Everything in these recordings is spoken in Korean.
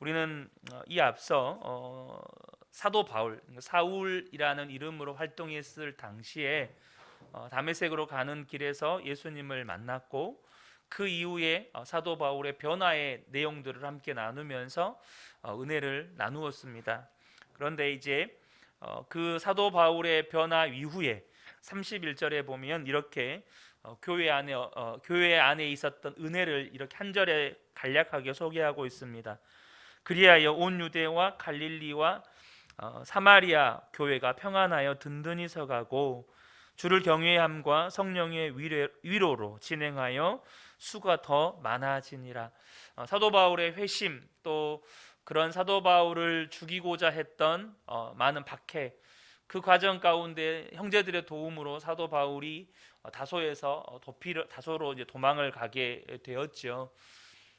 우리는 이 앞서 사도 바울, 사울이라는 이름으로 활동했을 당시에 다메섹으로 가는 길에서 예수님을 만났고, 그 이후에 사도 바울의 변화의 내용들을 함께 나누면서 은혜를 나누었습니다. 그런데 이제 그 사도 바울의 변화 이후에 31절에 보면 이렇게 교회 안에 있었던 은혜를 이렇게 한 절에 간략하게 소개하고 있습니다. 그리하여 온 유대와 갈릴리와 사마리아 교회가 평안하여 든든히 서가고 주를 경외함과 성령의 위로로 진행하여 수가 더 많아지니라. 사도 바울의 회심, 또 그런 사도 바울을 죽이고자 했던 많은 박해, 그 과정 가운데 형제들의 도움으로 사도 바울이 다소에서 다소로 이제 도망을 가게 되었죠.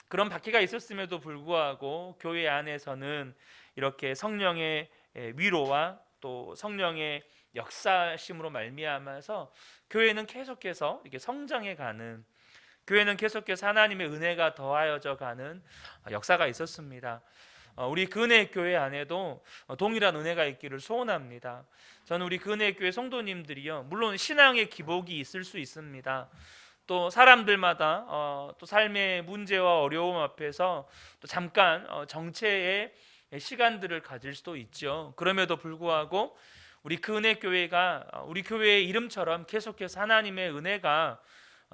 그런 박해가 있었음에도 불구하고 교회 안에서는 이렇게 성령의 위로와 또 성령의 역사심으로 말미암아서 교회는 계속해서 이렇게 성장해 가는, 교회는 계속해서 하나님의 은혜가 더하여져 가는 역사가 있었습니다. 우리 근혜 교회 안에도 동일한 은혜가 있기를 소원합니다. 저는 우리 근혜 교회 성도님들이요, 물론 신앙의 기복이 있을 수 있습니다. 또 사람들마다 또 삶의 문제와 어려움 앞에서 또 잠깐 정체의 시간들을 가질 수도 있죠. 그럼에도 불구하고 우리 근혜 교회가 우리 교회의 이름처럼 계속해서 하나님의 은혜가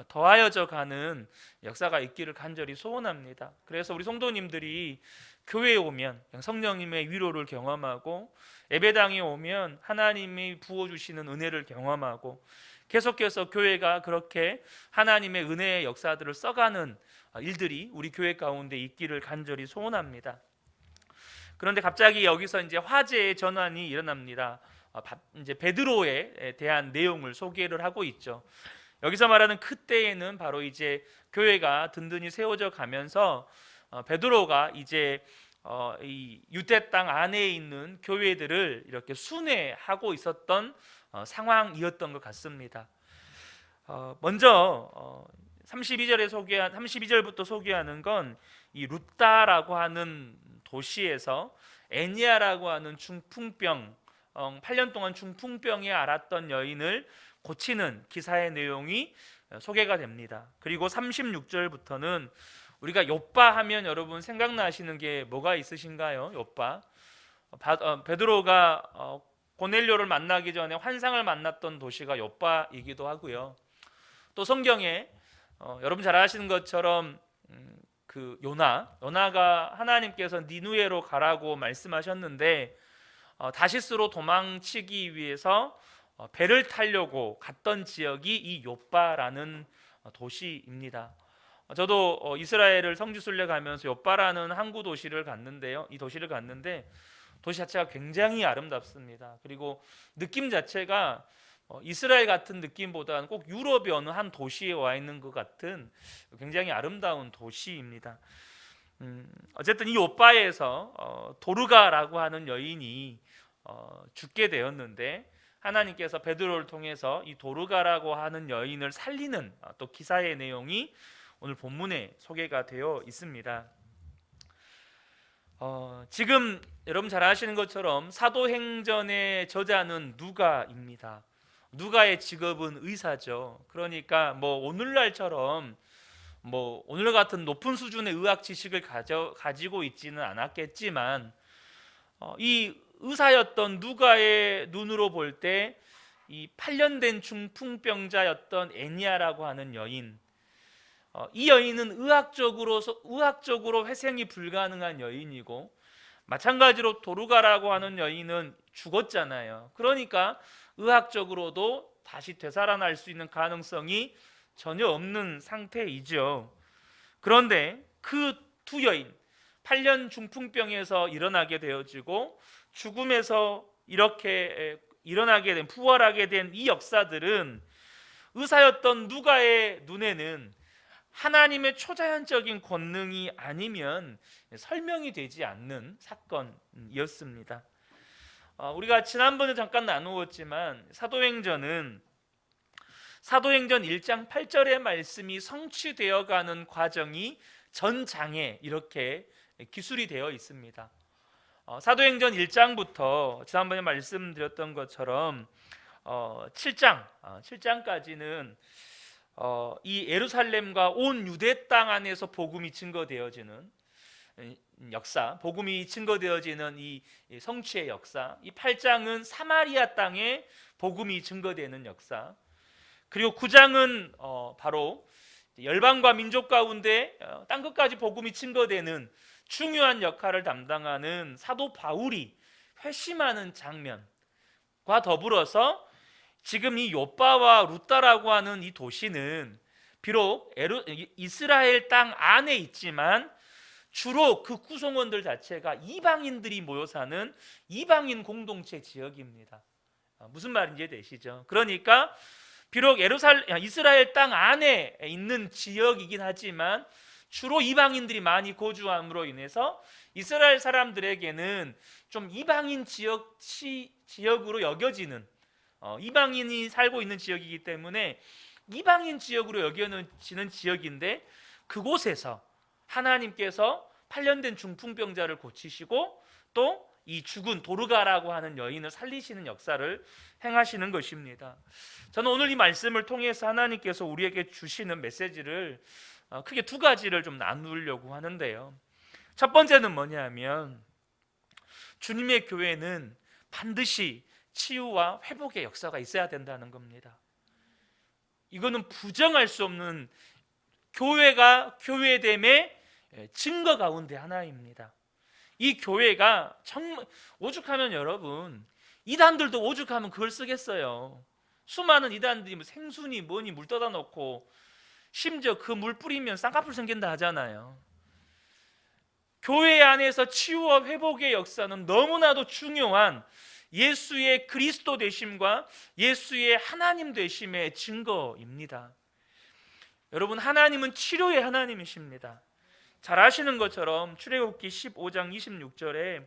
더하여져 가는 역사가 있기를 간절히 소원합니다. 그래서 우리 성도님들이 교회에 오면 성령님의 위로를 경험하고, 예배당에 오면 하나님이 부어주시는 은혜를 경험하고, 계속해서 교회가 그렇게 하나님의 은혜의 역사들을 써가는 일들이 우리 교회 가운데 있기를 간절히 소원합니다. 그런데 갑자기 여기서 이제 화제의 전환이 일어납니다. 이제 베드로에 대한 내용을 소개를 하고 있죠. 여기서 말하는 그때에는 바로 이제 교회가 든든히 세워져 가면서 베드로가 이제 이 유대 땅 안에 있는 교회들을 이렇게 순회하고 있었던 상황이었던 것 같습니다. 먼저 32절부터 소개하는 건 이 루다라고 하는 도시에서 애니아라고 하는 중풍병, 8년 동안 중풍병에 앓았던 여인을 고치는 기사의 내용이 소개가 됩니다. 그리고 36절부터는 우리가 욥바 하면 여러분 생각나시는 게 뭐가 있으신가요? 욥바. 베드로가 고넬료를 만나기 전에 환상을 만났던 도시가 욥바이기도 하고요. 또 성경에 여러분 잘 아시는 것처럼 그 요나가 하나님께서 니누에로 가라고 말씀하셨는데 다시스로 도망치기 위해서 배를 타려고 갔던 지역이 이 욥바라는 도시입니다. 저도 이스라엘을 성지순례 가면서 욥바라는 항구 도시를 갔는데요. 이 도시를 갔는데 도시 자체가 굉장히 아름답습니다. 그리고 느낌 자체가 이스라엘 같은 느낌보다는 꼭 유럽의 어느 한 도시에 와 있는 것 같은 굉장히 아름다운 도시입니다. 어쨌든 이 욥바에서 도르가라고 하는 여인이 죽게 되었는데, 하나님께서 베드로를 통해서 이 도르가라고 하는 여인을 살리는 또 기사의 내용이 오늘 본문에 소개가 되어 있습니다. 지금 여러분 잘 아시는 것처럼 사도행전의 저자는 누가입니다. 누가의 직업은 의사죠. 그러니까 뭐 오늘날처럼 뭐 오늘 같은 높은 수준의 의학 지식을 가지고 있지는 않았겠지만 이 의사였던 누가의 눈으로 볼 때 이 8년 된 중풍병자였던 애니아라고 하는 여인, 이 여인은 의학적으로 회생이 불가능한 여인이고, 마찬가지로 도르가라고 하는 여인은 죽었잖아요. 그러니까 의학적으로도 다시 되살아날 수 있는 가능성이 전혀 없는 상태이죠. 그런데 그 두 여인, 8년 중풍병에서 일어나게 되어지고 죽음에서 이렇게 일어나게 된, 부활하게 된 이 역사들은 의사였던 누가의 눈에는 하나님의 초자연적인 권능이 아니면 설명이 되지 않는 사건이었습니다. 우리가 지난번에 잠깐 나누었지만 사도행전 1장 8절의 말씀이 성취되어 가는 과정이 전장에 이렇게 기술이 되어 있습니다. 사도행전 1장부터 지난번에 말씀드렸던 것처럼 7장까지는 이 예루살렘과 온 유대 땅 안에서 복음이 증거되어지는 역사, 복음이 증거되어지는 이 성취의 역사, 이 8장은 사마리아 땅에 복음이 증거되는 역사, 그리고 9장은 바로 열방과 민족 가운데 땅끝까지 복음이 증거되는 중요한 역할을 담당하는 사도 바울이 회심하는 장면과 더불어서 지금 이 요빠와 루다라고 하는 이 도시는 비록 이스라엘 땅 안에 있지만 주로 그 구성원들 자체가 이방인들이 모여 사는 이방인 공동체 지역입니다. 무슨 말인지 되시죠? 그러니까 비록 이스라엘 땅 안에 있는 지역이긴 하지만 주로 이방인들이 많이 거주함으로 인해서 이스라엘 사람들에게는 좀 이방인 지역으로 여겨지는, 이방인이 살고 있는 지역이기 때문에 이방인 지역으로 여겨지는 지역인데, 그곳에서 하나님께서 8년 된 중풍병자를 고치시고 또 이 죽은 도르가라고 하는 여인을 살리시는 역사를 행하시는 것입니다. 저는 오늘 이 말씀을 통해서 하나님께서 우리에게 주시는 메시지를 크게 두 가지를 좀 나누려고 하는데요. 첫 번째는 뭐냐면, 주님의 교회는 반드시 치유와 회복의 역사가 있어야 된다는 겁니다. 이거는 부정할 수 없는 교회가 교회됨의 증거 가운데 하나입니다. 이 교회가 정말 오죽하면, 여러분, 이단들도 오죽하면 그걸 쓰겠어요. 수많은 이단들이 뭐 생순이 뭐니 물 떠다 놓고 심지어 그 물 뿌리면 쌍꺼풀 생긴다 하잖아요. 교회 안에서 치유와 회복의 역사는 너무나도 중요한 예수의 그리스도 되심과 예수의 하나님 되심의 증거입니다. 여러분, 하나님은 치료의 하나님이십니다. 잘 아시는 것처럼 출애굽기 15장 26절에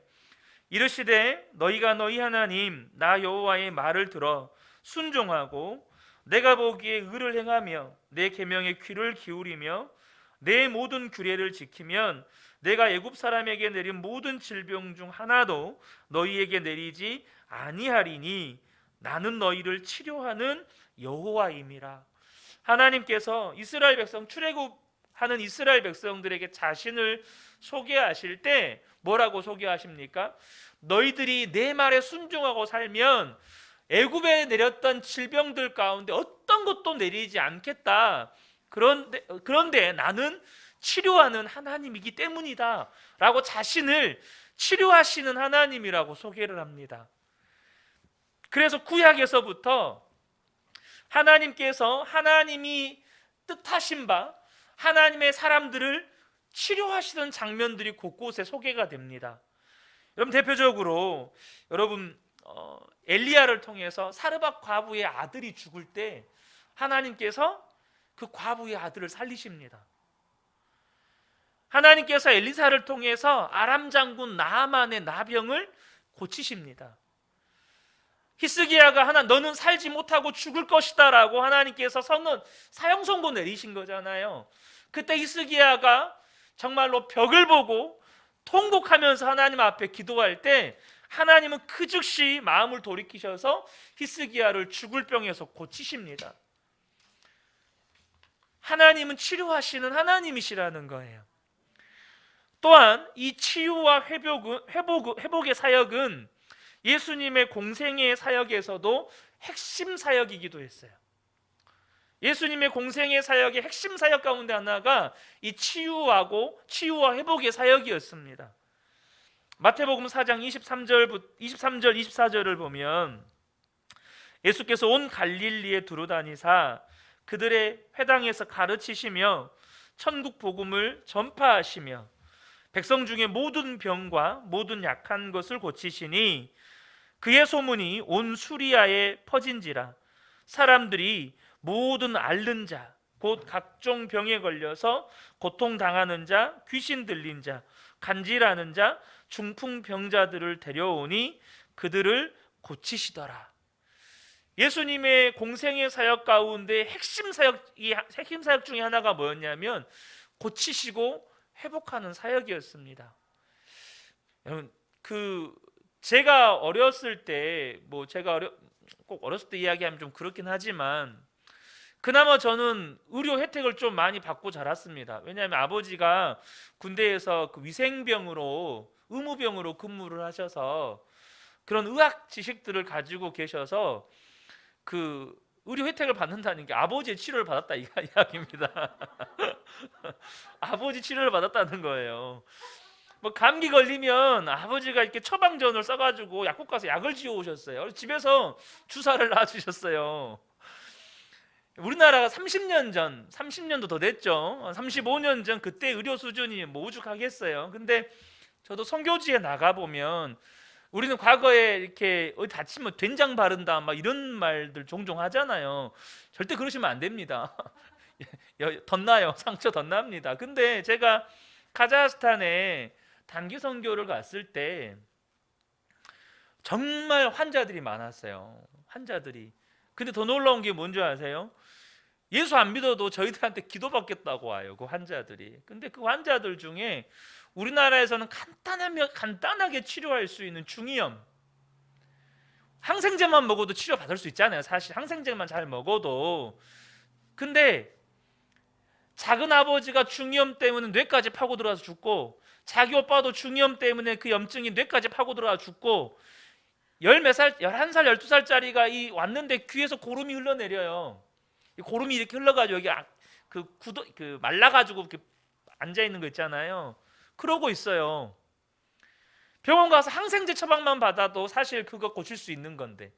이르시되 너희가 너희 하나님 나 여호와의 말을 들어 순종하고 내가 보기에 의를 행하며 내 계명에 귀를 기울이며 내 모든 규례를 지키면 내가 애굽 사람에게 내린 모든 질병 중 하나도 너희에게 내리지 아니하리니 나는 너희를 치료하는 여호와임이라. 하나님께서 이스라엘 백성, 출애굽하는 이스라엘 백성들에게 자신을 소개하실 때 뭐라고 소개하십니까? 너희들이 내 말에 순종하고 살면 애굽에 내렸던 질병들 가운데 어떤 것도 내리지 않겠다. 그런데 나는 치료하는 하나님이기 때문이다 라고 자신을 치료하시는 하나님이라고 소개를 합니다. 그래서 구약에서부터 하나님께서 하나님이 뜻하신 바 하나님의 사람들을 치료하시던 장면들이 곳곳에 소개가 됩니다. 여러분, 대표적으로 엘리야를 통해서 사르밧 과부의 아들이 죽을 때 하나님께서 그 과부의 아들을 살리십니다. 하나님께서 엘리사를 통해서 아람 장군 나아만의 나병을 고치십니다. 히스기야가 너는 살지 못하고 죽을 것이다 라고 하나님께서 사형 선고 내리신 거잖아요. 그때 히스기야가 정말로 벽을 보고 통곡하면서 하나님 앞에 기도할 때 하나님은 그 즉시 마음을 돌이키셔서 히스기야를 죽을 병에서 고치십니다. 하나님은 치료하시는 하나님이시라는 거예요. 또한 이 치유와 회복의 사역은 예수님의 공생의 사역에서도 핵심 사역이기도 했어요. 예수님의 공생의 사역의 핵심 사역 가운데 하나가 이 치유와 회복의 사역이었습니다. 마태복음 4장 23절 24절을 보면 예수께서 온 갈릴리에 두루다니사 그들의 회당에서 가르치시며 천국 복음을 전파하시며 백성 중에 모든 병과 모든 약한 것을 고치시니 그의 소문이 온 수리아에 퍼진지라. 사람들이 모든 앓는 자 곧 각종 병에 걸려서 고통당하는 자, 귀신 들린 자, 간질하는 자, 중풍병자들을 데려오니 그들을 고치시더라. 예수님의 공생의 사역 가운데 핵심 사역 중에 하나가 뭐였냐면 고치시고 회복하는 사역이었습니다. 여러분, 제가 어렸을 때, 꼭 어렸을 때 이야기하면 좀 그렇긴 하지만 그나마 저는 의료 혜택을 좀 많이 받고 자랐습니다. 왜냐하면 아버지가 군대에서 그 위생병으로, 의무병으로 근무를 하셔서 그런 의학 지식들을 가지고 계셔서 그 의료 혜택을 받는다는 게 아버지의 치료를 받았다 이 이야기입니다. 아버지 치료를 받았다는 거예요. 뭐 감기 걸리면 아버지가 이렇게 처방전을 써가지고 약국 가서 약을 지어 오셨어요. 집에서 주사를 놔주셨어요. 우리나라가 30년 전, 30년도 더 됐죠. 35년 전 그때 의료 수준이 뭐 오죽하겠어요. 근데 저도 선교지에 나가 보면 우리는 과거에 이렇게 어디 다치면 된장 바른다 막 이런 말들 종종 하잖아요. 절대 그러시면 안 됩니다. 덧나요. 상처 덧납니다. 근데 제가 카자흐스탄에 단기 선교를 갔을 때 정말 환자들이 많았어요. 환자들이. 근데 더 놀라운 게 뭔지 아세요? 예수 안 믿어도 저희들한테 기도받겠다고 와요. 그 환자들이. 근데 그 환자들 중에 우리나라에서는 간단하게 치료할 수 있는 중이염, 항생제만 먹어도 치료받을 수 있잖아요. 사실 항생제만 잘 먹어도. 근데 작은 아버지가 중이염 때문에 뇌까지 파고 들어가서 죽고, 자기 오빠도 중이염 때문에 그 염증이 뇌까지 파고 들어가 죽고, 열 몇 살, 11살, 12살짜리가 왔는데 귀에서 고름이 흘러내려요. 이 고름이 이렇게 흘러가지고 여기 말라가지고 이렇게 앉아 있는 거 있잖아요. 그러고 있어요. 병원 가서 항생제 처방만 받아도 사실 그거 고칠 수 있는 건데,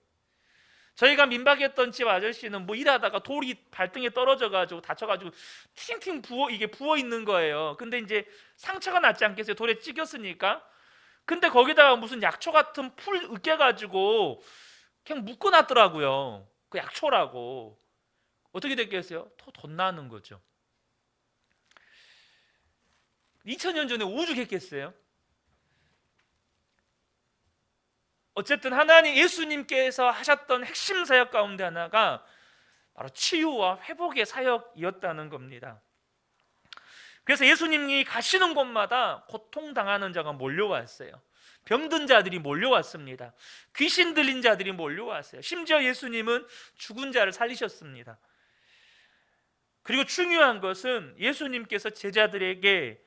저희가 민박했던 집 아저씨는 뭐 일하다가 돌이 발등에 떨어져가지고 다쳐가지고 팅팅 부어 있는 거예요. 근데 이제 상처가 났지 않겠어요? 돌에 찍혔으니까. 근데 거기다가 무슨 약초 같은 풀 으깨가지고 그냥 묶어놨더라고요. 그 약초라고. 어떻게 됐겠어요? 더 덧나는 거죠. 2000년 전에 오죽했겠어요? 어쨌든 하나님 예수님께서 하셨던 핵심 사역 가운데 하나가 바로 치유와 회복의 사역이었다는 겁니다. 그래서 예수님이 가시는 곳마다 고통당하는 자가 몰려왔어요. 병든 자들이 몰려왔습니다. 귀신 들린 자들이 몰려왔어요. 심지어 예수님은 죽은 자를 살리셨습니다. 그리고 중요한 것은 예수님께서 제자들에게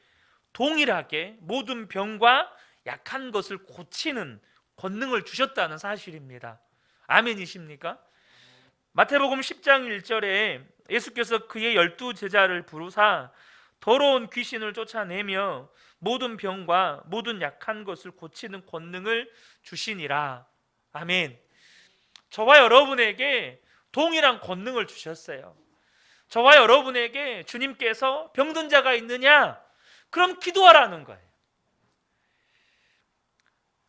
동일하게 모든 병과 약한 것을 고치는 권능을 주셨다는 사실입니다. 아멘이십니까? 마태복음 10장 1절에 예수께서 그의 12 제자를 부르사 더러운 귀신을 쫓아내며 모든 병과 모든 약한 것을 고치는 권능을 주시니라. 아멘. 저와 여러분에게 동일한 권능을 주셨어요. 저와 여러분에게 주님께서 병든 자가 있느냐? 그럼 기도하라는 거예요.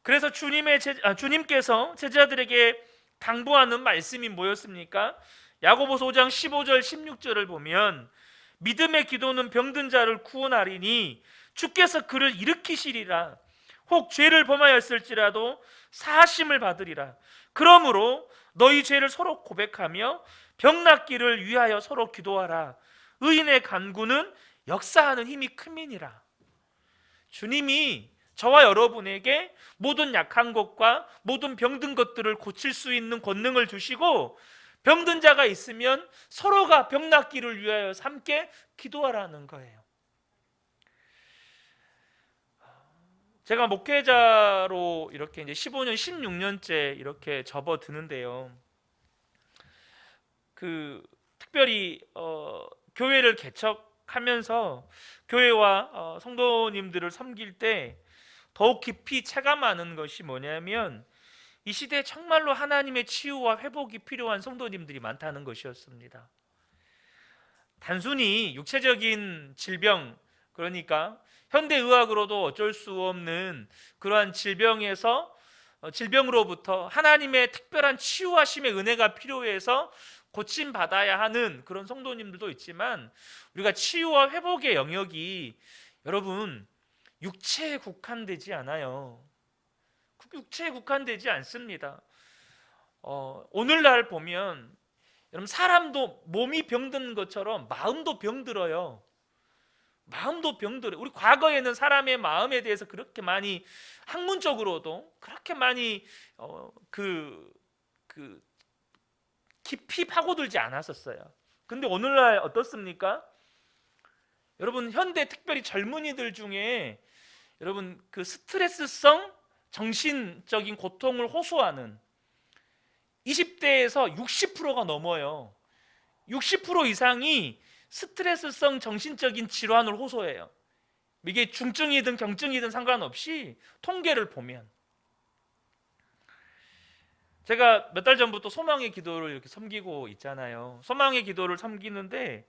그래서 주님께서 제자들에게 당부하는 말씀이 뭐였습니까? 야고보서 5장 15절 16절을 보면 믿음의 기도는 병든 자를 구원하리니 주께서 그를 일으키시리라. 혹 죄를 범하였을지라도 사하심을 받으리라. 그러므로 너희 죄를 서로 고백하며 병 낫기를 위하여 서로 기도하라. 의인의 간구는 역사하는 힘이 큼이니라. 주님이 저와 여러분에게 모든 약한 것과 모든 병든 것들을 고칠 수 있는 권능을 주시고, 병든 자가 있으면 서로가 병 낫기를 위하여 함께 기도하라는 거예요. 제가 목회자로 이렇게 이제 15년, 16년째 이렇게 접어드는데요. 특별히 교회를 개척하면서 교회와 성도님들을 섬길 때 더욱 깊이 체감하는 것이 뭐냐면, 이 시대에 정말로 하나님의 치유와 회복이 필요한 성도님들이 많다는 것이었습니다. 단순히 육체적인 질병, 그러니까 현대의학으로도 어쩔 수 없는 그러한 질병으로부터 하나님의 특별한 치유하심의 은혜가 필요해서 고침받아야 하는 그런 성도님들도 있지만, 우리가 치유와 회복의 영역이 여러분 육체에 국한되지 않아요. 육체에 국한되지 않습니다. 오늘날 보면 여러분 사람도 몸이 병든 것처럼 마음도 병들어요. 마음도 병들어요. 우리 과거에는 사람의 마음에 대해서 그렇게 많이 학문적으로도 그렇게 많이 그 깊이 파고들지 않았었어요. 근데 오늘날 어떻습니까? 여러분, 현대 특별히 젊은이들 중에 여러분 그 스트레스성 정신적인 고통을 호소하는 20대에서 60%가 넘어요. 60% 이상이 스트레스성 정신적인 질환을 호소해요. 이게 중증이든 경증이든 상관없이 통계를 보면. 제가 몇 달 전부터 소망의 기도를 이렇게 섬기고 있잖아요. 소망의 기도를 섬기는데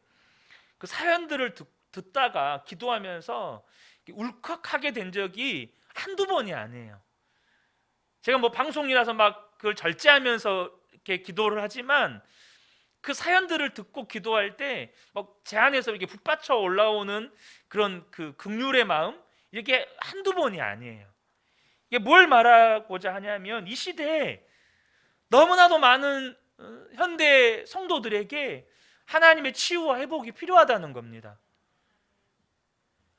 그 사연들을 듣다가 기도하면서 울컥하게 된 적이 한두 번이 아니에요. 제가 뭐 방송이라서 막 그걸 절제하면서 이렇게 기도를 하지만 그 사연들을 듣고 기도할 때 막 제 안에서 이렇게 북받쳐 올라오는 그런 그 긍휼의 마음, 이게 한두 번이 아니에요. 이게 뭘 말하고자 하냐면 이 시대에 너무나도 많은 현대 성도들에게 하나님의 치유와 회복이 필요하다는 겁니다.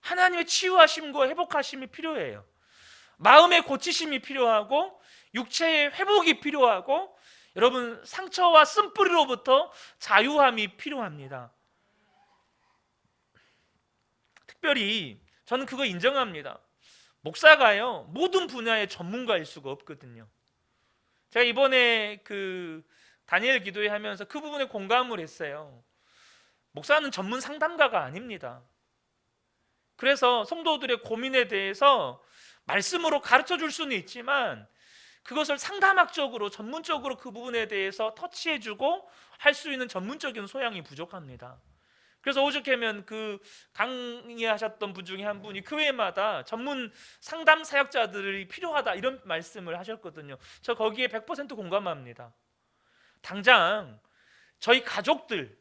하나님의 치유하심과 회복하심이 필요해요. 마음의 고치심이 필요하고 육체의 회복이 필요하고 여러분 상처와 쓴뿌리로부터 자유함이 필요합니다. 특별히 저는 그거 인정합니다. 목사가요 모든 분야의 전문가일 수가 없거든요. 제가 이번에 그 다니엘 기도회 하면서 그 부분에 공감을 했어요. 목사는 전문 상담가가 아닙니다. 그래서 성도들의 고민에 대해서 말씀으로 가르쳐 줄 수는 있지만 그것을 상담학적으로 전문적으로 그 부분에 대해서 터치해주고 할 수 있는 전문적인 소양이 부족합니다. 그래서 오죽하면 그 강의하셨던 분 중에 한 분이 교회마다 전문 상담 사역자들이 필요하다 이런 말씀을 하셨거든요. 저 거기에 100% 공감합니다. 당장 저희 가족들,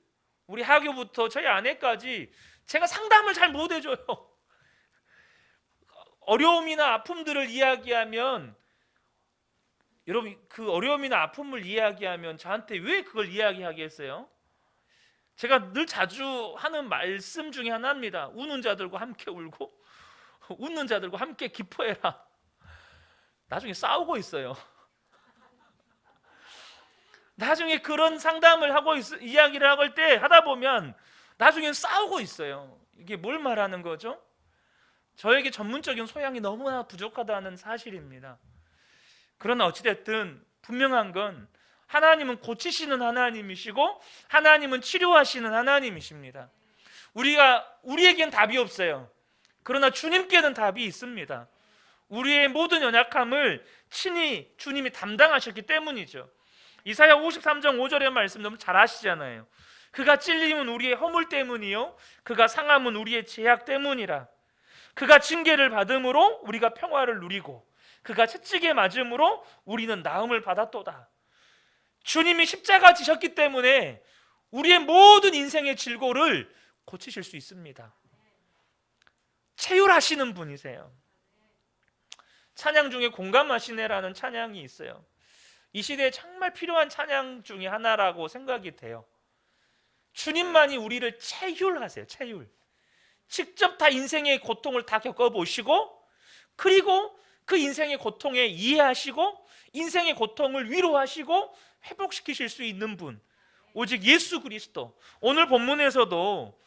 우리 하교부터 저희 아내까지 제가 상담을 잘 못해줘요. 어려움이나 아픔들을 이야기하면 여러분 그 어려움이나 아픔을 이야기하면 저한테 왜 그걸 이야기하게 했어요? 제가 늘 자주 하는 말씀 중에 하나입니다. 우는 자들과 함께 울고 웃는 자들과 함께 기뻐해라. 나중에 싸우고 있어요. 나중에 그런 상담을 하고 이야기를 할 때 하다 보면 나중엔 싸우고 있어요. 이게 뭘 말하는 거죠? 저에게 전문적인 소양이 너무나 부족하다는 사실입니다. 그러나 어찌됐든 분명한 건 하나님은 고치시는 하나님이시고 하나님은 치료하시는 하나님이십니다. 우리에겐 답이 없어요. 그러나 주님께는 답이 있습니다. 우리의 모든 연약함을 친히 주님이 담당하셨기 때문이죠. 이사야 53장 5절의 말씀 너무 잘 아시잖아요. 그가 찔림은 우리의 허물 때문이요 그가 상함은 우리의 죄악 때문이라. 그가 징계를 받음으로 우리가 평화를 누리고 그가 채찍에 맞음으로 우리는 나음을 받았도다. 주님이 십자가 지셨기 때문에 우리의 모든 인생의 질고를 고치실 수 있습니다. 체휼하시는 분이세요. 찬양 중에 공감하시네라는 찬양이 있어요. 이 시대에 정말 필요한 찬양 중에 하나라고 생각이 돼요. 주님만이 우리를 체휼하세요. 체휼. 직접 다 인생의 고통을 다 겪어보시고 그리고 그 인생의 고통에 이해하시고 인생의 고통을 위로하시고 회복시키실 수 있는 분, 오직 예수 그리스도. 오늘 본문에서도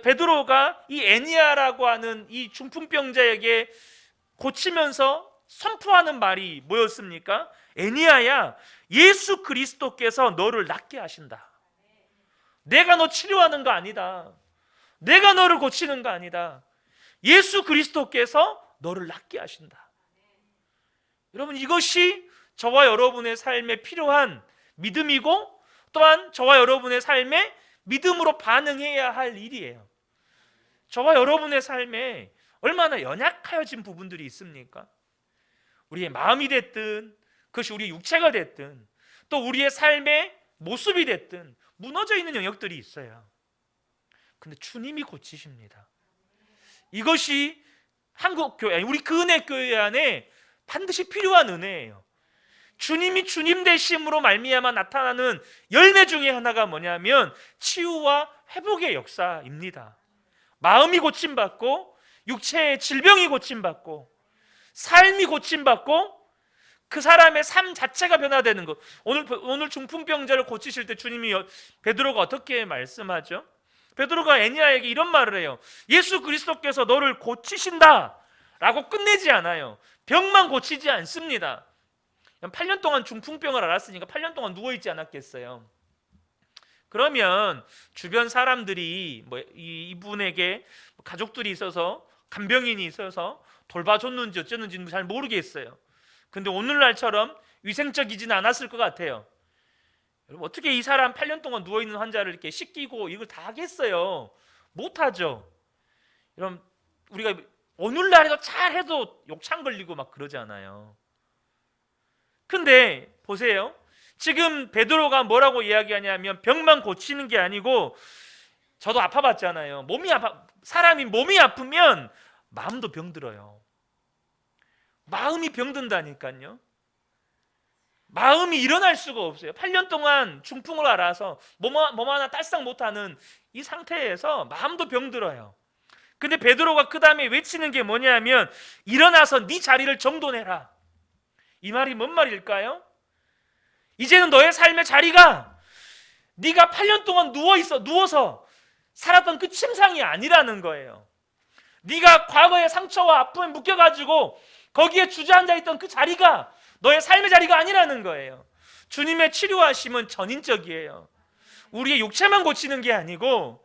베드로가 이 애니야라고 하는 이 중풍병자에게 고치면서 선포하는 말이 뭐였습니까? 애니야야, 예수 그리스도께서 너를 낫게 하신다. 내가 너 치료하는 거 아니다. 내가 너를 고치는 거 아니다. 예수 그리스도께서 너를 낫게 하신다. 여러분, 이것이 저와 여러분의 삶에 필요한 믿음이고 또한 저와 여러분의 삶에 믿음으로 반응해야 할 일이에요. 저와 여러분의 삶에 얼마나 연약하여진 부분들이 있습니까? 우리의 마음이 됐든 그것이 우리의 육체가 됐든 또 우리의 삶의 모습이 됐든 무너져 있는 영역들이 있어요. 근데 주님이 고치십니다. 이것이 한국교회, 우리 그 은혜 교회 안에 반드시 필요한 은혜예요. 주님이 주님 되심으로 말미암아 나타나는 열매 중에 하나가 뭐냐면 치유와 회복의 역사입니다. 마음이 고침받고 육체의 질병이 고침받고 삶이 고침받고 그 사람의 삶 자체가 변화되는 것. 오늘 중풍병자를 고치실 때 주님이 베드로가 어떻게 말씀하죠? 베드로가 애니야에게 이런 말을 해요. 예수 그리스도께서 너를 고치신다 라고 끝내지 않아요. 병만 고치지 않습니다. 8년 동안 중풍병을 앓았으니까 8년 동안 누워있지 않았겠어요. 그러면 주변 사람들이 이분에게 가족들이 있어서 간병인이 있어서 돌봐줬는지 어쨌는지는 잘 모르겠어요. 근데 오늘날처럼 위생적이지는 않았을 것 같아요. 여러분, 어떻게 이 사람 8년 동안 누워있는 환자를 이렇게 씻기고 이걸 다 하겠어요? 못하죠. 여러분, 우리가 오늘날에도 잘해도 욕창 걸리고 막 그러잖아요. 근데 보세요. 지금 베드로가 뭐라고 이야기하냐면 병만 고치는 게 아니고, 저도 아파봤잖아요. 사람이 몸이 아프면 마음도 병들어요. 마음이 병든다니까요. 마음이 일어날 수가 없어요. 8년 동안 중풍을 앓아서 몸 하나 딸싹 못하는 이 상태에서 마음도 병들어요. 근데 베드로가 그 다음에 외치는 게 뭐냐면 일어나서 네 자리를 정돈해라. 이 말이 뭔 말일까요? 이제는 너의 삶의 자리가 네가 8년 동안 누워서 살았던 그 침상이 아니라는 거예요. 네가 과거의 상처와 아픔에 묶여가지고 거기에 주저앉아 있던 그 자리가 너의 삶의 자리가 아니라는 거예요. 주님의 치료하심은 전인적이에요. 우리의 육체만 고치는 게 아니고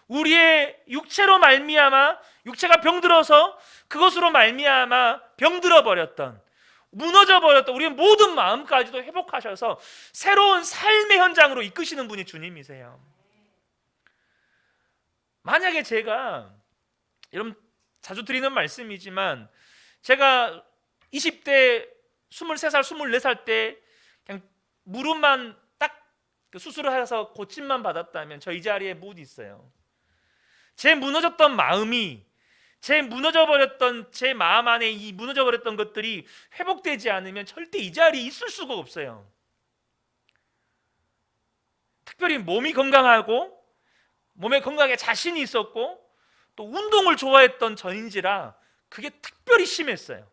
우리의 육체로 말미암아 육체가 병들어서 그것으로 말미암아 병들어 버렸던, 무너져 버렸던 우리의 모든 마음까지도 회복하셔서 새로운 삶의 현장으로 이끄시는 분이 주님이세요. 만약에 제가, 여러분 자주 드리는 말씀이지만, 제가 20대 23살 24살 때 그냥 무릎만 딱 수술을 해서 고침만 받았다면 저 이 자리에 못 있어요. 제 무너졌던 마음이, 제 무너져버렸던 제 마음 안에 이 무너져버렸던 것들이 회복되지 않으면 절대 이 자리에 있을 수가 없어요. 특별히 몸이 건강하고 몸에 건강에 자신이 있었고 또 운동을 좋아했던 전인지라 그게 특별히 심했어요.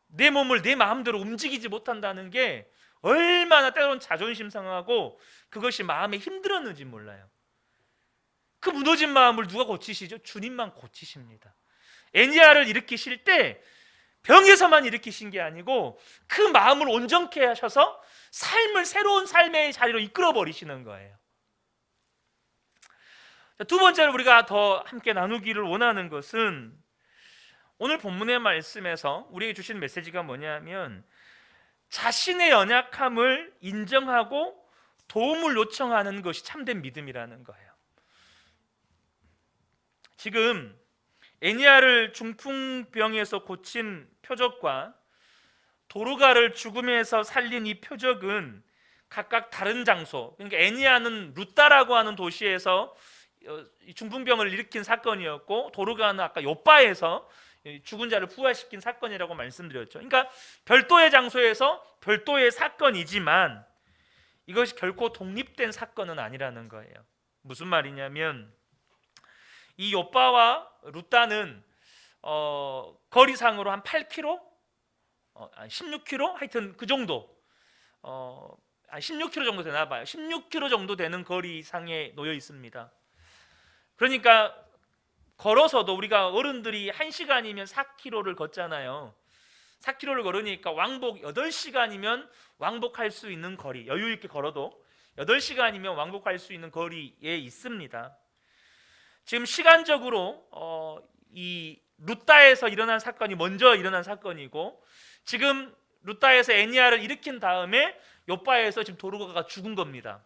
내 몸을 내 마음대로 움직이지 못한다는 게 얼마나 때로는 자존심 상하고 그것이 마음에 힘들었는지 몰라요. 그 무너진 마음을 누가 고치시죠? 주님만 고치십니다. 애니야를 일으키실 때 병에서만 일으키신 게 아니고 그 마음을 온전케 하셔서 새로운 삶의 자리로 이끌어 버리시는 거예요. 두 번째로 우리가 더 함께 나누기를 원하는 것은, 오늘 본문의 말씀에서 우리에게 주신 메시지가 뭐냐면 자신의 연약함을 인정하고 도움을 요청하는 것이 참된 믿음이라는 거예요. 지금 애니야를 중풍병에서 고친 표적과 도르가를 죽음에서 살린 이 표적은 각각 다른 장소, 그러니까 애니야는 루따라고 하는 도시에서 중풍병을 일으킨 사건이었고, 도르가는 아까 요바에서 죽은 자를 부활시킨 사건이라고 말씀드렸죠. 그러니까 별도의 장소에서 별도의 사건이지만 이것이 결코 독립된 사건은 아니라는 거예요. 무슨 말이냐면 이 요바와 루따는 거리상으로 한 8km? 16km? 하여튼 그 정도, 16km 정도 되나 봐요. 16km 정도 되는 거리상에 놓여 있습니다. 그러니까 걸어서도 우리가 어른들이 1시간이면 4km를 걷잖아요. 4km를 걸으니까 왕복 8시간이면 왕복할 수 있는 거리, 여유 있게 걸어도 8시간이면 왕복할 수 있는 거리에 있습니다. 지금 시간적으로 이 루따에서 일어난 사건이 먼저 일어난 사건이고, 지금 루따에서 애니야를 일으킨 다음에 요바에서 지금 도르가가 죽은 겁니다.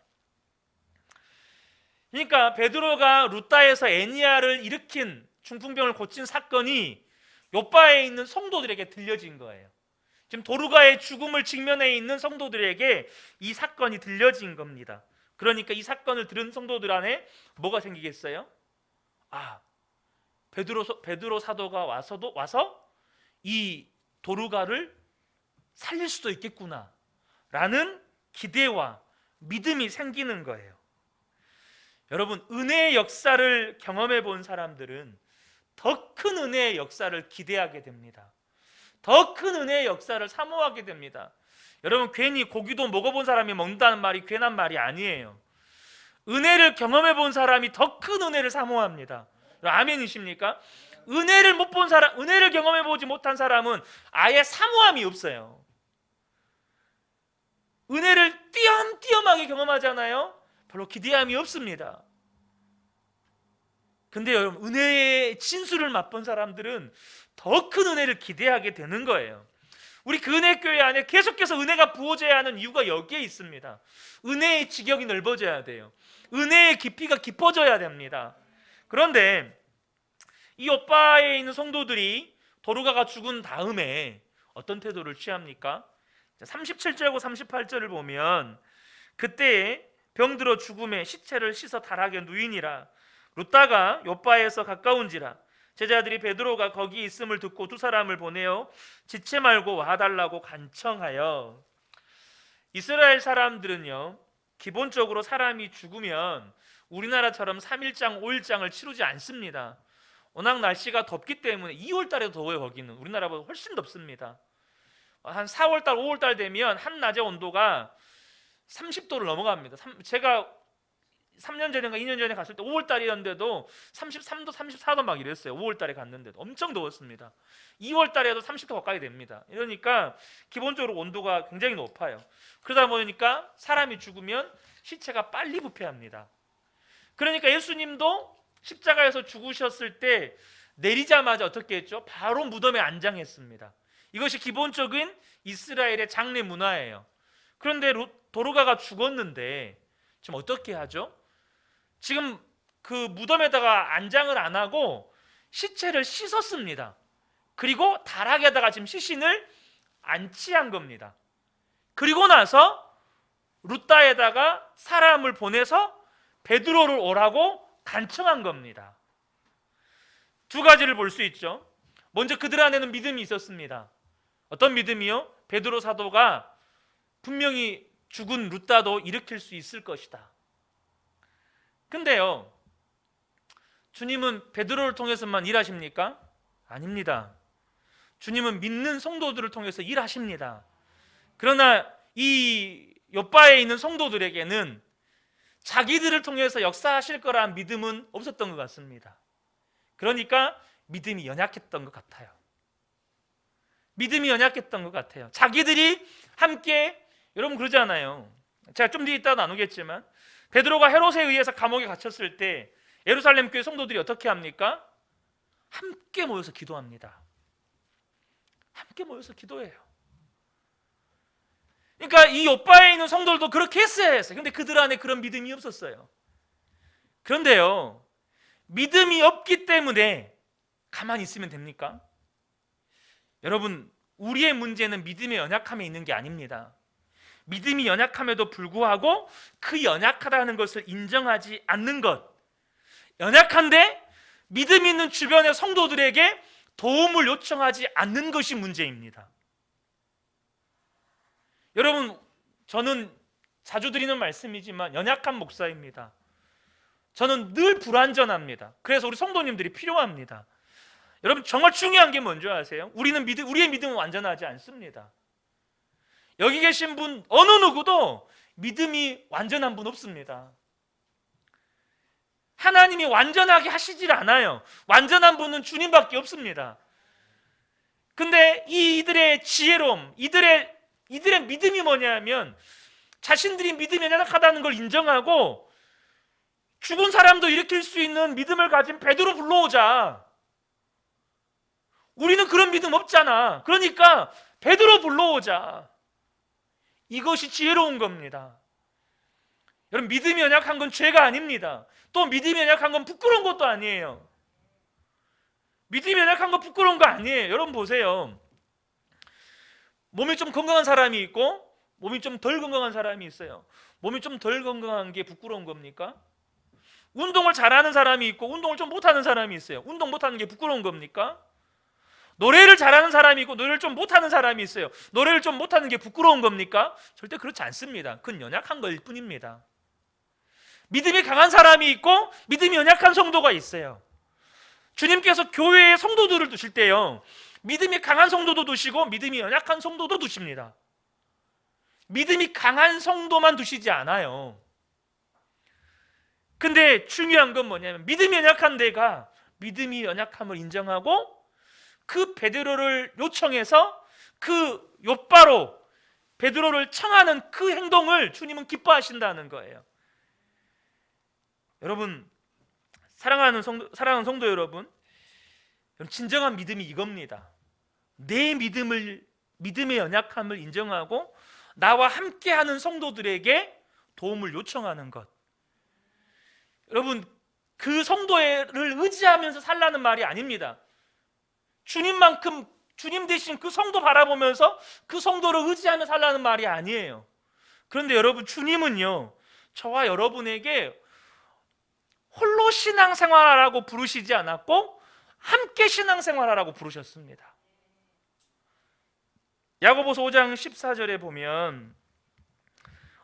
그러니까 베드로가 루따에서 애니야를 일으킨, 중풍병을 고친 사건이 요바에 있는 성도들에게 들려진 거예요. 지금 도르가의 죽음을 직면해 있는 성도들에게 이 사건이 들려진 겁니다. 그러니까 이 사건을 들은 성도들 안에 뭐가 생기겠어요? 베드로 사도가 와서 이 도르가를 살릴 수도 있겠구나 라는 기대와 믿음이 생기는 거예요. 여러분, 은혜의 역사를 경험해 본 사람들은 더 큰 은혜의 역사를 기대하게 됩니다. 더 큰 은혜의 역사를 사모하게 됩니다. 여러분, 괜히 고기도 먹어본 사람이 먹는다는 말이 괜한 말이 아니에요. 은혜를 경험해 본 사람이 더 큰 은혜를 사모합니다. 아멘이십니까? 은혜를 못 본 사람, 은혜를 경험해 보지 못한 사람은 아예 사모함이 없어요. 은혜를 띄엄띄엄하게 경험하잖아요. 별로 기대함이 없습니다. 근데 여러분, 은혜의 진수를 맛본 사람들은 더 큰 은혜를 기대하게 되는 거예요. 우리 그 은혜교회 안에 계속해서 은혜가 부어져야 하는 이유가 여기에 있습니다. 은혜의 지경이 넓어져야 돼요. 은혜의 깊이가 깊어져야 됩니다. 그런데 이 오빠에 있는 성도들이 도르가가 죽은 다음에 어떤 태도를 취합니까? 37절과 38절을 보면, 그때에 병들어 죽음에 시체를 씻어 달하게 누이니라. 룻다가 요바에서 가까운지라. 제자들이 베드로가 거기 있음을 듣고 두 사람을 보내어 지체 말고 와달라고 간청하여. 이스라엘 사람들은요, 기본적으로 사람이 죽으면 우리나라처럼 3일장, 5일장을 치르지 않습니다. 워낙 날씨가 덥기 때문에 2월 달에도 더워요. 거기는 우리나라보다 훨씬 덥습니다. 한 4월 달, 5월 달 되면 한낮의 온도가 30도를 넘어갑니다. 제가 3년 전인가 2년 전에 갔을 때 5월 달이었는데도 33도, 34도 막 이랬어요. 5월 달에 갔는데도 엄청 더웠습니다. 2월 달에도 30도 가까이 됩니다. 이러니까 기본적으로 온도가 굉장히 높아요. 그러다 보니까 사람이 죽으면 시체가 빨리 부패합니다. 그러니까 예수님도 십자가에서 죽으셨을 때 내리자마자 어떻게 했죠? 바로 무덤에 안장했습니다. 이것이 기본적인 이스라엘의 장례 문화예요. 그런데 도르가가 죽었는데 지금 어떻게 하죠? 지금 그 무덤에다가 안장을 안 하고 시체를 씻었습니다. 그리고 다락에다가 지금 시신을 안치한 겁니다. 그리고 나서 룻다에다가 사람을 보내서 베드로를 오라고 간청한 겁니다. 두 가지를 볼 수 있죠. 먼저 그들 안에는 믿음이 있었습니다. 어떤 믿음이요? 베드로 사도가 분명히 죽은 룻다도 일으킬 수 있을 것이다. 근데요, 주님은 베드로를 통해서만 일하십니까? 아닙니다. 주님은 믿는 성도들을 통해서 일하십니다. 그러나 이 요바에 있는 성도들에게는 자기들을 통해서 역사하실 거라는 믿음은 없었던 것 같습니다. 그러니까 믿음이 연약했던 것 같아요. 믿음이 연약했던 것 같아요. 자기들이 함께, 여러분 그러잖아요. 제가 좀 뒤에 이따 나누겠지만 베드로가 헤롯에 의해서 감옥에 갇혔을 때 예루살렘 교회 성도들이 어떻게 합니까? 함께 모여서 기도합니다. 함께 모여서 기도해요. 그러니까 이 요바에 있는 성도들도 그렇게 했어야 했어요. 근데 그들 안에 그런 믿음이 없었어요. 그런데요, 믿음이 없기 때문에 가만히 있으면 됩니까? 여러분, 우리의 문제는 믿음의 연약함에 있는 게 아닙니다. 믿음이 연약함에도 불구하고 그 연약하다는 것을 인정하지 않는 것, 연약한데 믿음 있는 주변의 성도들에게 도움을 요청하지 않는 것이 문제입니다. 여러분, 저는 자주 드리는 말씀이지만 연약한 목사입니다. 저는 늘 불완전합니다. 그래서 우리 성도님들이 필요합니다. 여러분, 정말 중요한 게 뭔지 아세요? 우리의 믿음은 완전하지 않습니다. 여기 계신 분 어느 누구도 믿음이 완전한 분 없습니다. 하나님이 완전하게 하시질 않아요. 완전한 분은 주님밖에 없습니다. 근데 이들의 지혜로움, 이들의 믿음이 뭐냐면 자신들이 믿음이 연약하다는 걸 인정하고 죽은 사람도 일으킬 수 있는 믿음을 가진 베드로 불러오자. 우리는 그런 믿음 없잖아. 그러니까 베드로 불러오자. 이것이 지혜로운 겁니다. 여러분, 믿음이 연약한 건 죄가 아닙니다. 또 믿음이 연약한 건 부끄러운 것도 아니에요. 믿음이 연약한 건 부끄러운 거 아니에요. 여러분 보세요. 몸이 좀 건강한 사람이 있고 몸이 좀 덜 건강한 사람이 있어요. 몸이 좀 덜 건강한 게 부끄러운 겁니까? 운동을 잘하는 사람이 있고 운동을 좀 못하는 사람이 있어요. 운동 못하는 게 부끄러운 겁니까? 노래를 잘하는 사람이 있고 노래를 좀 못하는 사람이 있어요. 노래를 좀 못하는 게 부끄러운 겁니까? 절대 그렇지 않습니다. 그건 연약한 것일 뿐입니다. 믿음이 강한 사람이 있고 믿음이 연약한 성도가 있어요. 주님께서 교회에 성도들을 두실 때요, 믿음이 강한 성도도 두시고 믿음이 연약한 성도도 두십니다. 믿음이 강한 성도만 두시지 않아요. 근데 중요한 건 뭐냐면, 믿음이 연약한 데가 믿음이 연약함을 인정하고 그 베드로를 요청해서 그 욥바로 베드로를 청하는 그 행동을 주님은 기뻐하신다는 거예요. 여러분, 사랑하는 성도 여러분, 진정한 믿음이 이겁니다. 내 믿음의 연약함을 인정하고 나와 함께하는 성도들에게 도움을 요청하는 것. 여러분, 그 성도를 의지하면서 살라는 말이 아닙니다. 주님만큼, 주님 대신 그 성도 바라보면서 그 성도를 의지하며 살라는 말이 아니에요. 그런데 여러분, 주님은요, 저와 여러분에게 홀로 신앙생활하라고 부르시지 않았고 함께 신앙생활하라고 부르셨습니다. 야고보서 5장 14절에 보면,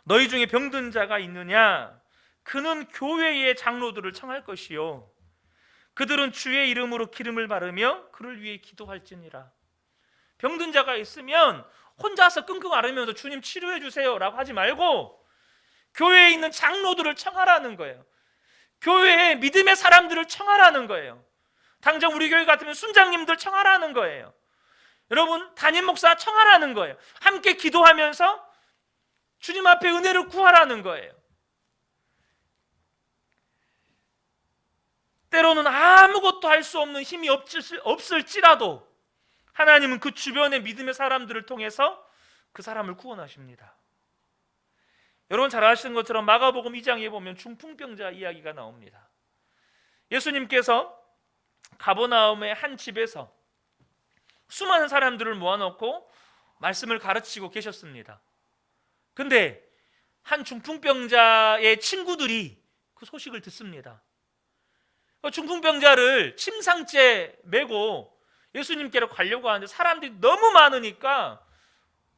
너희 중에 병든 자가 있느냐? 그는 교회의 장로들을 청할 것이요, 그들은 주의 이름으로 기름을 바르며 그를 위해 기도할지니라. 병든 자가 있으면 혼자서 끙끙 앓으면서 주님 치료해 주세요 라고 하지 말고 교회에 있는 장로들을 청하라는 거예요. 교회에 믿음의 사람들을 청하라는 거예요. 당장 우리 교회 같으면 순장님들 청하라는 거예요. 여러분, 담임 목사 청하라는 거예요. 함께 기도하면서 주님 앞에 은혜를 구하라는 거예요. 때로는 아무것도 할 수 없는 힘이 없을지라도 하나님은 그 주변의 믿음의 사람들을 통해서 그 사람을 구원하십니다. 여러분 잘 아시는 것처럼 마가복음 2장에 보면 중풍병자 이야기가 나옵니다. 예수님께서 가버나움의 한 집에서 수많은 사람들을 모아놓고 말씀을 가르치고 계셨습니다. 근데 한 중풍병자의 친구들이 그 소식을 듣습니다. 중풍병자를 침상째 메고 예수님께로 가려고 하는데 사람들이 너무 많으니까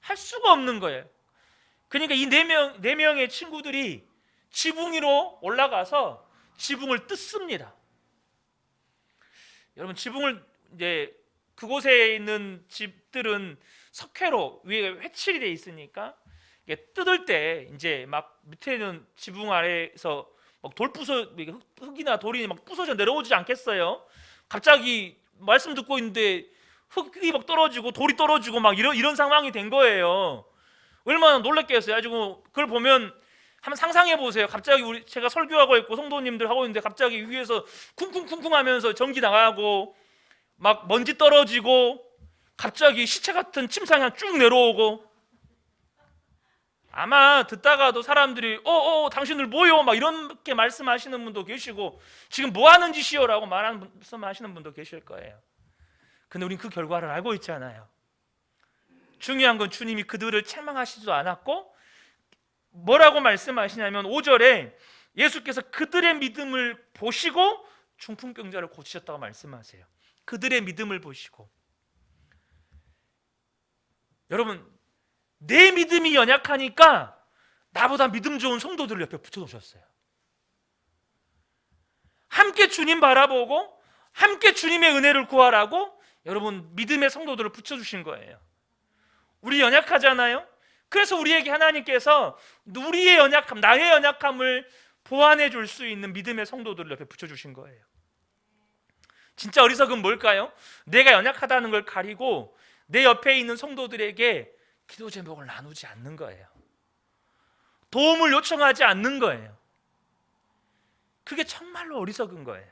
할 수가 없는 거예요. 그러니까 이 네 명의 친구들이 지붕 위로 올라가서 지붕을 뜯습니다. 여러분, 지붕을 이제 그곳에 있는 집들은 석회로 위에 회칠이 돼 있으니까 이게 뜯을 때 이제 막 밑에는 지붕 아래에서 막 흙이나 돌이 막 부서져 내려오지 않겠어요? 갑자기 말씀 듣고 있는데 흙이 막 떨어지고 돌이 떨어지고 막 이런 상황이 된 거예요. 얼마나 놀랐겠어요. 가지고 그걸 보면 한번 상상해 보세요. 갑자기 제가 설교하고 있고 성도님들 하고 있는데 갑자기 위에서 쿵쿵쿵쿵 하면서 전기 나가고 막 먼지 떨어지고 갑자기 시체 같은 침상이 쭉 내려오고, 아마 듣다가도 사람들이 당신들 뭐요? 막 이렇게 말씀하시는 분도 계시고, 지금 뭐 하는 짓이요? 라고 말씀하시는 분도 계실 거예요. 근데 우린 그 결과를 알고 있잖아요. 중요한 건 주님이 그들을 책망하시지도 않았고, 뭐라고 말씀하시냐면 5절에 예수께서 그들의 믿음을 보시고 중풍병자를 고치셨다고 말씀하세요. 그들의 믿음을 보시고. 여러분, 내 믿음이 연약하니까 나보다 믿음 좋은 성도들을 옆에 붙여놓으셨어요. 함께 주님 바라보고 함께 주님의 은혜를 구하라고 여러분 믿음의 성도들을 붙여주신 거예요. 우리 연약하잖아요. 그래서 우리에게 하나님께서 우리의 연약함, 나의 연약함을 보완해 줄 수 있는 믿음의 성도들을 옆에 붙여주신 거예요. 진짜 어리석은 뭘까요? 내가 연약하다는 걸 가리고 내 옆에 있는 성도들에게 기도 제목을 나누지 않는 거예요. 도움을 요청하지 않는 거예요. 그게 정말로 어리석은 거예요.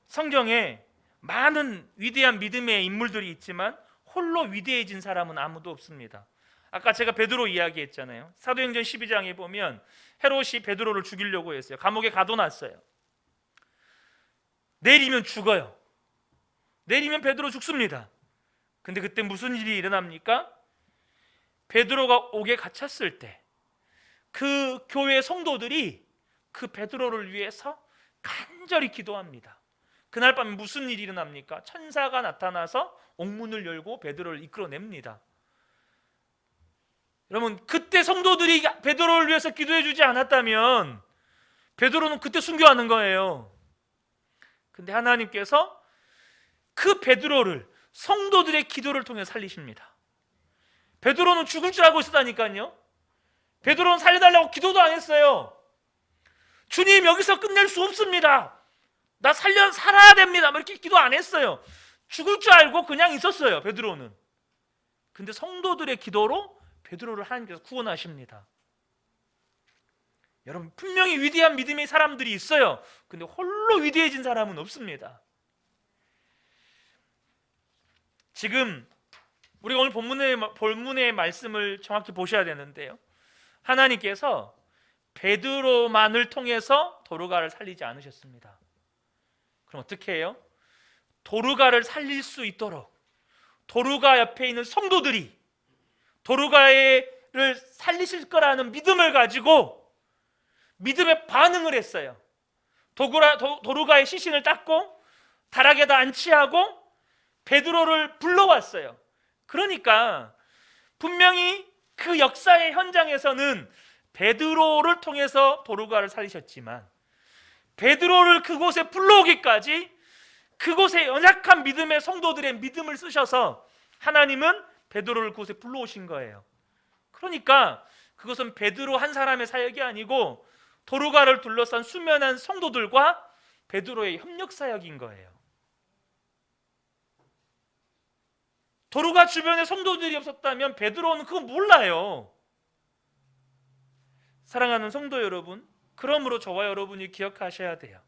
성경에 많은 위대한 믿음의 인물들이 있지만 홀로 위대해진 사람은 아무도 없습니다. 아까 제가 베드로 이야기했잖아요. 사도행전 12장에 보면 헤롯이 베드로를 죽이려고 했어요. 감옥에 가둬놨어요. 내리면 죽어요. 내리면 베드로 죽습니다. 근데 그때 무슨 일이 일어납니까? 베드로가 옥에 갇혔을 때 그 교회 성도들이 그 베드로를 위해서 간절히 기도합니다. 그날 밤에 무슨 일이 일어납니까? 천사가 나타나서 옥문을 열고 베드로를 이끌어냅니다. 여러분, 그때 성도들이 베드로를 위해서 기도해 주지 않았다면 베드로는 그때 순교하는 거예요. 근데 하나님께서 그 베드로를 성도들의 기도를 통해 살리십니다. 베드로는 죽을 줄 알고 있었다니까요. 베드로는 살려달라고 기도도 안 했어요. 주님, 여기서 끝낼 수 없습니다. 나 살아야 됩니다. 이렇게 기도 안 했어요. 죽을 줄 알고 그냥 있었어요, 베드로는. 근데 성도들의 기도로 베드로를 하나님께서 구원하십니다. 여러분, 분명히 위대한 믿음의 사람들이 있어요. 근데 홀로 위대해진 사람은 없습니다. 지금 우리가 오늘 본문의 말씀을 정확히 보셔야 되는데요, 하나님께서 베드로만을 통해서 도르가를 살리지 않으셨습니다. 그럼 어떻게 해요? 도르가를 살릴 수 있도록 도르가 옆에 있는 성도들이 도르가를 살리실 거라는 믿음을 가지고 믿음의 반응을 했어요. 도르가의 시신을 닦고 다락에다 안치하고 베드로를 불러왔어요. 그러니까 분명히 그 역사의 현장에서는 베드로를 통해서 도르가를 살리셨지만 베드로를 그곳에 불러오기까지 그곳에 연약한 믿음의 성도들의 믿음을 쓰셔서 하나님은 베드로를 그곳에 불러오신 거예요. 그러니까 그것은 베드로 한 사람의 사역이 아니고 도르가를 둘러싼 수많은 성도들과 베드로의 협력 사역인 거예요. 도르가 주변에 성도들이 없었다면 베드로는 그거 몰라요. 사랑하는 성도 여러분, 그러므로 저와 여러분이 기억하셔야 돼요.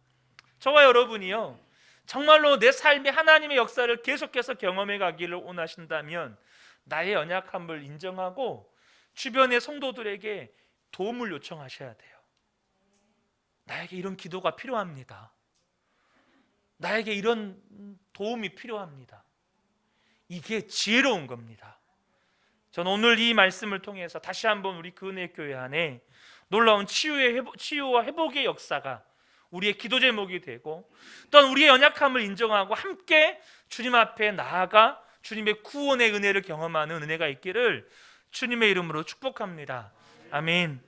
저와 여러분이요, 정말로 내 삶에 하나님의 역사를 계속해서 경험해 가기를 원하신다면 나의 연약함을 인정하고 주변의 성도들에게 도움을 요청하셔야 돼요. 나에게 이런 기도가 필요합니다. 나에게 이런 도움이 필요합니다. 이게 지혜로운 겁니다. 저는 오늘 이 말씀을 통해서 다시 한번 우리 그은혜교회 안에 놀라운 치유와 회복의 역사가 우리의 기도 제목이 되고, 또한 우리의 연약함을 인정하고 함께 주님 앞에 나아가 주님의 구원의 은혜를 경험하는 은혜가 있기를 주님의 이름으로 축복합니다. 아멘.